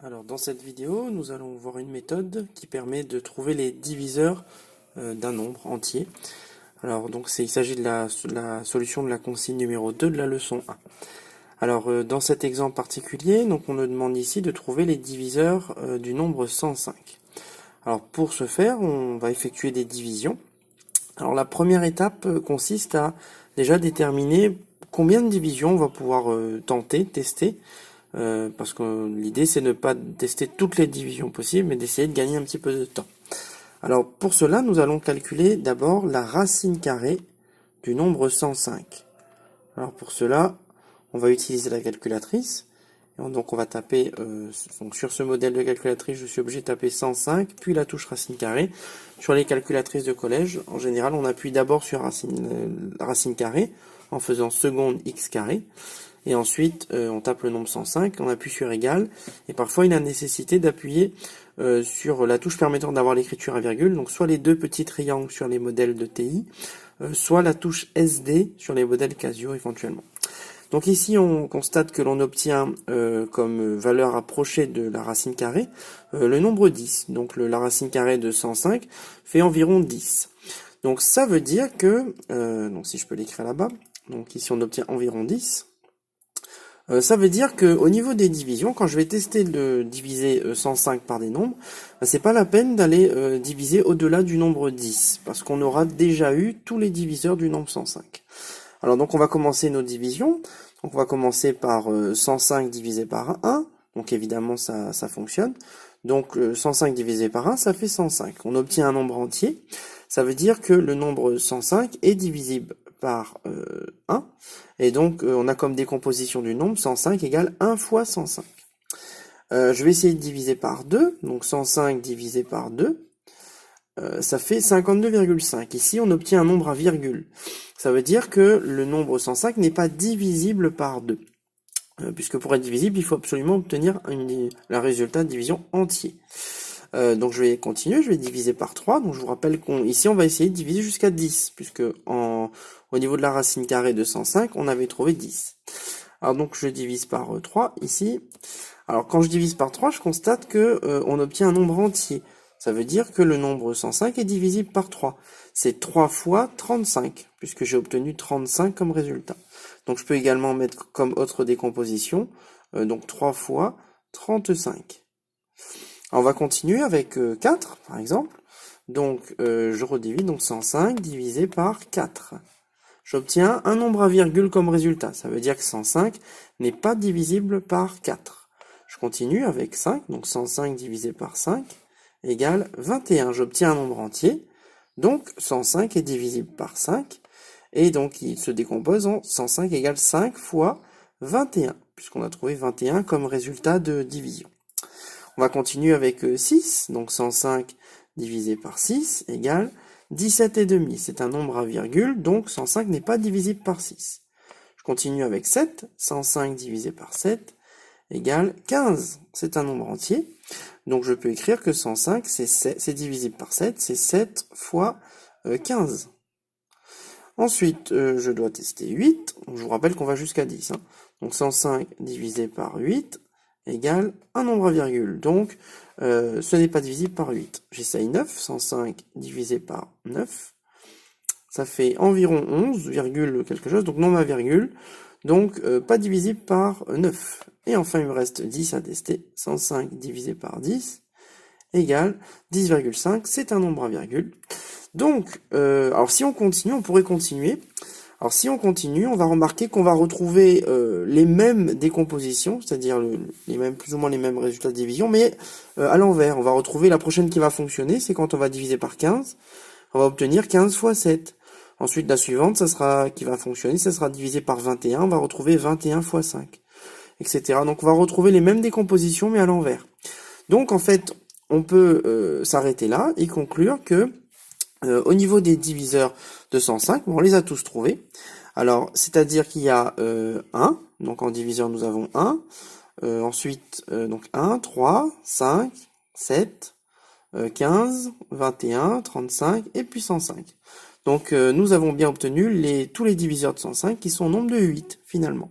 Alors dans cette vidéo, nous allons voir une méthode qui permet de trouver les diviseurs d'un nombre entier. Alors donc il s'agit de la solution de la consigne numéro 2 de la leçon 1. Alors dans cet exemple particulier, donc on nous demande ici de trouver les diviseurs du nombre 105. Alors pour ce faire, on va effectuer des divisions. Alors la première étape consiste à déjà déterminer combien de divisions on va pouvoir tester. Parce que l'idée c'est de ne pas tester toutes les divisions possibles, mais d'essayer de gagner un petit peu de temps. Alors pour cela, nous allons calculer d'abord la racine carrée du nombre 105. Alors pour cela, on va utiliser la calculatrice. Donc on va taper, donc sur ce modèle de calculatrice, je suis obligé de taper 105, puis la touche racine carrée. Sur les calculatrices de collège, en général, on appuie d'abord sur racine carrée, en faisant seconde x carré. Et ensuite, on tape le nombre 105, on appuie sur égal, et parfois il a nécessité d'appuyer sur la touche permettant d'avoir l'écriture à virgule, donc soit les deux petits triangles sur les modèles de TI, soit la touche SD sur les modèles Casio éventuellement. Donc ici, on constate que l'on obtient comme valeur approchée de la racine carrée le nombre 10. Donc la racine carrée de 105 fait environ 10. Donc ça veut dire que, donc si je peux l'écrire là-bas, donc ici on obtient environ 10. Ça veut dire que au niveau des divisions, quand je vais tester de diviser 105 par des nombres, c'est pas la peine d'aller diviser au-delà du nombre 10, parce qu'on aura déjà eu tous les diviseurs du nombre 105. Alors donc on va commencer nos divisions. Donc on va commencer par 105 divisé par 1. Donc évidemment ça fonctionne. Donc 105 divisé par 1, ça fait 105. On obtient un nombre entier. Ça veut dire que le nombre 105 est divisible par 1. Et donc on a comme décomposition du nombre 105 égale 1 fois 105. Je vais essayer de diviser par 2. Donc 105 divisé par 2. Ça fait 52,5. Ici, on obtient un nombre à virgule. Ça veut dire que le nombre 105 n'est pas divisible par 2. Puisque pour être divisible, il faut absolument obtenir le résultat de division entier. Donc je vais continuer, je vais diviser par 3. Donc je vous rappelle qu'ici, on va essayer de diviser jusqu'à 10. Puisque au niveau de la racine carrée de 105, on avait trouvé 10. Alors donc je divise par 3 ici. Alors quand je divise par 3, je constate que on obtient un nombre entier. Ça veut dire que le nombre 105 est divisible par 3. C'est 3 fois 35, puisque j'ai obtenu 35 comme résultat. Donc je peux également mettre comme autre décomposition, donc 3 fois 35. Alors, on va continuer avec 4, par exemple. Donc je redivise, donc 105 divisé par 4. J'obtiens un nombre à virgule comme résultat. Ça veut dire que 105 n'est pas divisible par 4. Je continue avec 5, donc 105 divisé par 5. Égale 21. J'obtiens un nombre entier, donc 105 est divisible par 5, et donc il se décompose en 105 égale 5 fois 21, puisqu'on a trouvé 21 comme résultat de division. On va continuer avec 6, donc 105 divisé par 6 égale 17,5. C'est un nombre à virgule, donc 105 n'est pas divisible par 6. Je continue avec 7, 105 divisé par 7 égale 15. C'est un nombre entier. Donc je peux écrire que 105, c'est divisible par 7, c'est 7 fois 15. Ensuite, je dois tester 8. Je vous rappelle qu'on va jusqu'à 10. Donc 105 divisé par 8 égale un nombre à virgule. Donc ce n'est pas divisible par 8. J'essaye 9. 105 divisé par 9. Ça fait environ 11, quelque chose, donc nombre à virgule. Donc pas divisible par 9. Et enfin, il me reste 10 à tester. 105 divisé par 10 égale 10,5. C'est un nombre à virgule. Donc, alors si on continue, on pourrait continuer. Alors si on continue, on va remarquer qu'on va retrouver les mêmes décompositions, c'est-à-dire plus ou moins les mêmes résultats de division, mais à l'envers. On va retrouver la prochaine qui va fonctionner, c'est quand on va diviser par 15. On va obtenir 15 fois 7. Ensuite, la suivante, qui va fonctionner, ça sera divisé par 21. On va retrouver 21 fois 5, etc. Donc, on va retrouver les mêmes décompositions, mais à l'envers. Donc, en fait, on peut s'arrêter là et conclure que au niveau des diviseurs de 105, on les a tous trouvés. Alors, c'est-à-dire qu'il y a 1. Donc, en diviseur, nous avons 1. Ensuite, donc 1, 3, 5, 7, 15, 21, 35 et puis 105. Donc nous avons bien obtenu tous les diviseurs de 105 qui sont au nombre de 8 finalement.